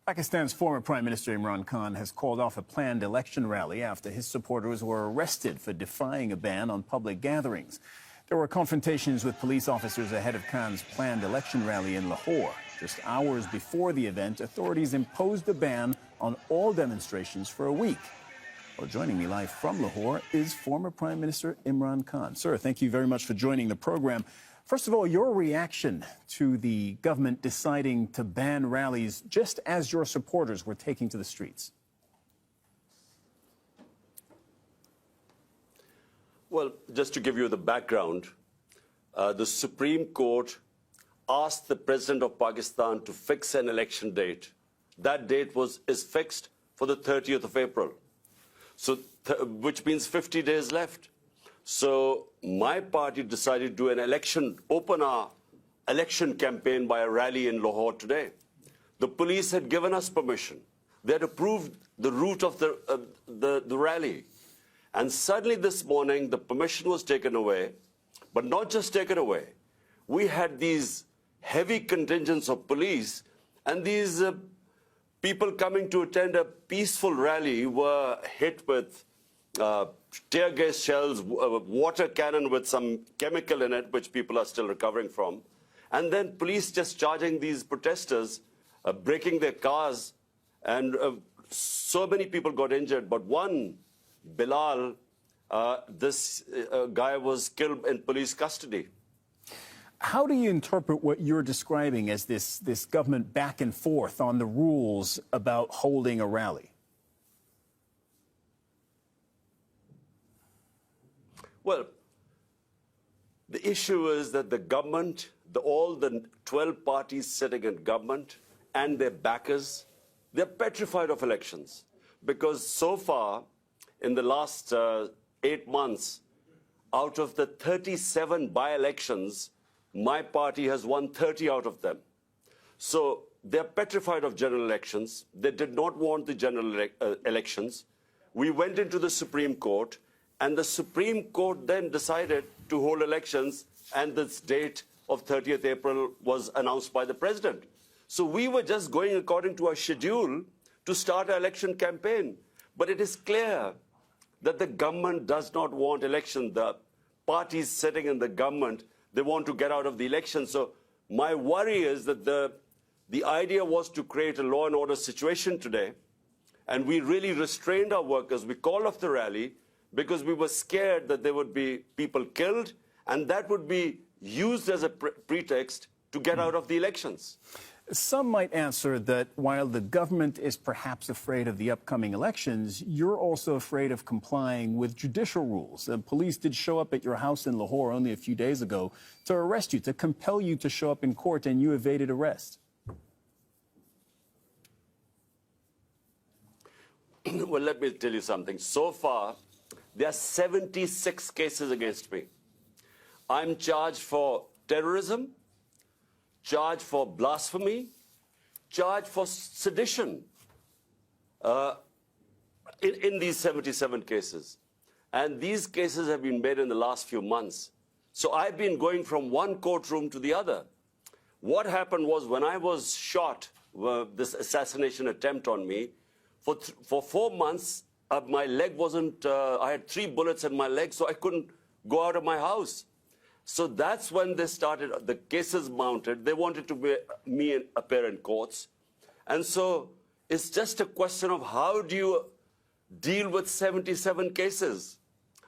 Pakistan's former Prime Minister Imran Khan has called off a planned election rally after his supporters were arrested for defying a ban on public gatherings. There were confrontations with police officers ahead of Khan's planned election rally in Lahore. Just hours before the event, authorities imposed a ban on all demonstrations for a week. Well, joining me live from Lahore is former Prime Minister Imran Khan. Sir, thank you very much for joining the program. First of all, your reaction to the government deciding to ban rallies just as your supporters were taking to the streets. Well, just to give you the background, the Supreme Court asked the President of Pakistan to fix an election date. That date is fixed for the 30th of April, which means 50 days left. So my party decided to do an open our election campaign by a rally in Lahore today. The police had given us permission. They had approved the route of the rally. And suddenly this morning, the permission was taken away, but not just taken away. We had these heavy contingents of police, and these people coming to attend a peaceful rally were hit with tear gas shells, water cannon with some chemical in it, which people are still recovering from. And then police just charging these protesters, breaking their cars, and so many people got injured. But one, Bilal, this guy was killed in police custody. How do you interpret what you're describing as this government back and forth on the rules about holding a rally? Well, the issue is that the government, all the 12 parties sitting in government and their backers, they're petrified of elections. Because so far, in the last 8 months, out of the 37 by-elections, my party has won 30 out of them. So they're petrified of general elections. They did not want the general elections. We went into the Supreme Court, and the Supreme Court then decided to hold elections, and this date of 30th April was announced by the President. So we were just going according to our schedule to start our election campaign. But it is clear that the government does not want election. The parties sitting in the government, they want to get out of the election. So my worry is that the idea was to create a law and order situation today, and we really restrained our workers. We called off the rally because we were scared that there would be people killed, and that would be used as a pretext to get out of the elections. Some might answer that while the government is perhaps afraid of the upcoming elections, you're also afraid of complying with judicial rules. The police did show up at your house in Lahore only a few days ago to arrest you, to compel you to show up in court, and you evaded arrest. Well, let me tell you something. So far, there are 76 cases against me. I'm charged for terrorism, charged for blasphemy, charged for sedition in these 77 cases. And these cases have been made in the last few months. So I've been going from one courtroom to the other. What happened was when I was shot, this assassination attempt on me, for 4 months, my leg wasn't, I had 3 bullets in my leg, so I couldn't go out of my house. So that's when they started, the cases mounted. They wanted to make me appear in courts. And so it's just a question of how do you deal with 77 cases?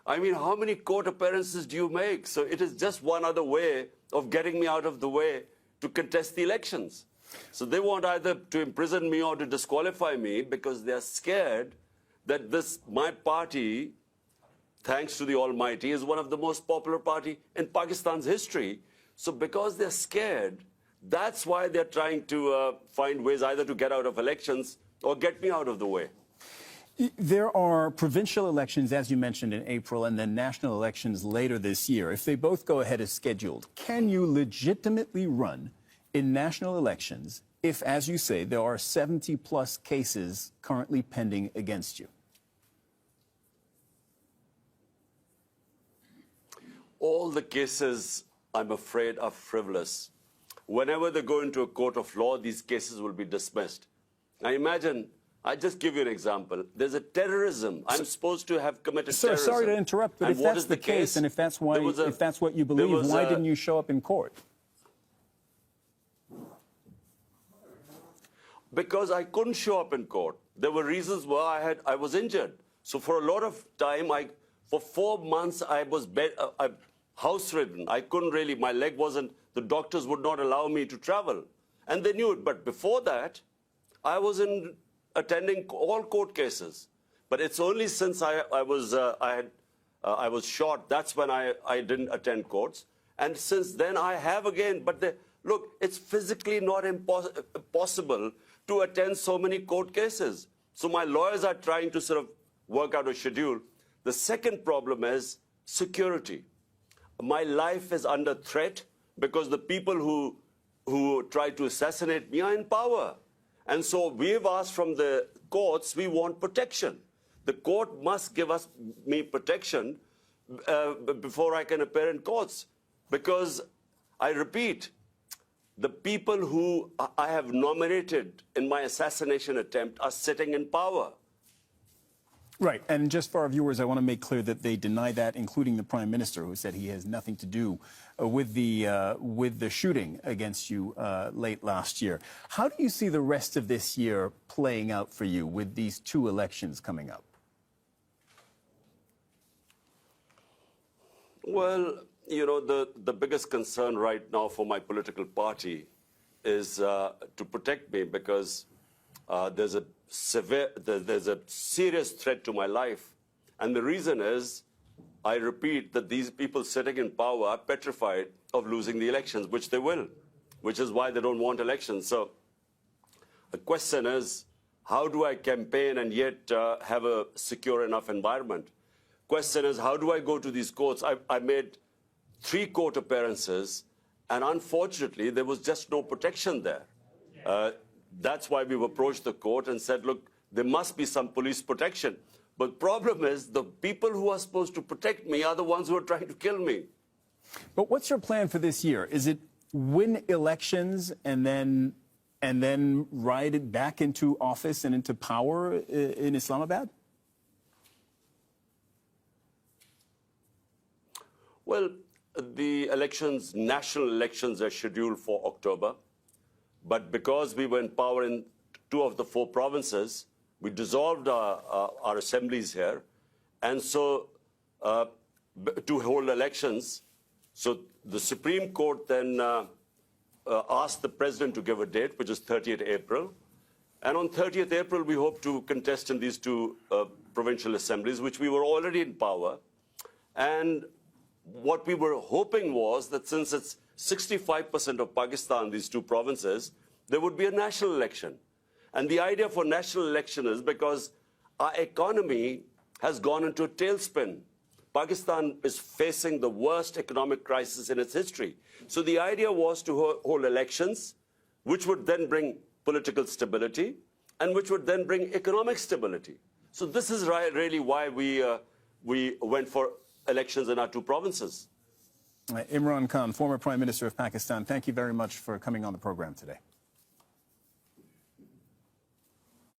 I mean, how many court appearances do you make? So it is just one other way of getting me out of the way to contest the elections. So they want either to imprison me or to disqualify me because they are scared that my party, thanks to the Almighty, is one of the most popular party in Pakistan's history. So because they're scared, that's why they're trying to find ways either to get out of elections or get me out of the way. There are provincial elections, as you mentioned, in April, and then national elections later this year. If they both go ahead as scheduled, can you legitimately run in national elections if, as you say, there are 70-plus cases currently pending against you? All the cases, I'm afraid, are frivolous. Whenever they go into a court of law, these cases will be dismissed. Now imagine, I just give you an example. There's a terrorism. I'm supposed to have committed Sir, terrorism. sorry to interrupt, but And if what that's is the case, and if that's why, if that's what you believe, why didn't you show up in court? Because I couldn't show up in court. There were reasons why I was injured. So for a lot of time, for 4 months, I was house-ridden. I couldn't really, my leg wasn't, the doctors would not allow me to travel. And they knew it. But before that, I was attending all court cases. But it's only since I was shot, that's when I didn't attend courts. And since then, I have again. But look, it's physically not possible to attend so many court cases. So my lawyers are trying to sort of work out a schedule. The second problem is security. My life is under threat because the people who try to assassinate me are in power. And so we've asked from the courts, we want protection. The court must give me protection before I can appear in courts. Because, I repeat, the people who I have nominated in my assassination attempt are sitting in power. Right, and just for our viewers, I want to make clear that they deny that, including the Prime Minister, who said he has nothing to do with the shooting against you late last year. How do you see the rest of this year playing out for you with these 2 elections coming up? Well, you know, the biggest concern right now for my political party is to protect me because there's a serious threat to my life. And the reason is, I repeat, that these people sitting in power are petrified of losing the elections, which they will, which is why they don't want elections. So the question is, how do I campaign and yet have a secure enough environment? Question is, how do I go to these courts? I made 3 court appearances, and unfortunately, there was just no protection there. That's why we've approached the court and said, look, there must be some police protection. But the problem is the people who are supposed to protect me are the ones who are trying to kill me. But what's your plan for this year? Is it win elections and then ride it back into office and into power in Islamabad? Well, the elections, national elections, are scheduled for October. But because we were in power in 2 of the 4 provinces, we dissolved our assemblies here. And so to hold elections, so the Supreme Court then asked the president to give a date, which is 30th April. And on 30th April, we hope to contest in these 2 provincial assemblies, which we were already in power. And what we were hoping was that since it's 65% of Pakistan, these 2 provinces, there would be a national election. And the idea for national election is because our economy has gone into a tailspin. Pakistan is facing the worst economic crisis in its history. So the idea was to hold elections, which would then bring political stability, and which would then bring economic stability. So this is really why we went for elections in our 2 provinces. Imran Khan, former Prime Minister of Pakistan, thank you very much for coming on the program today.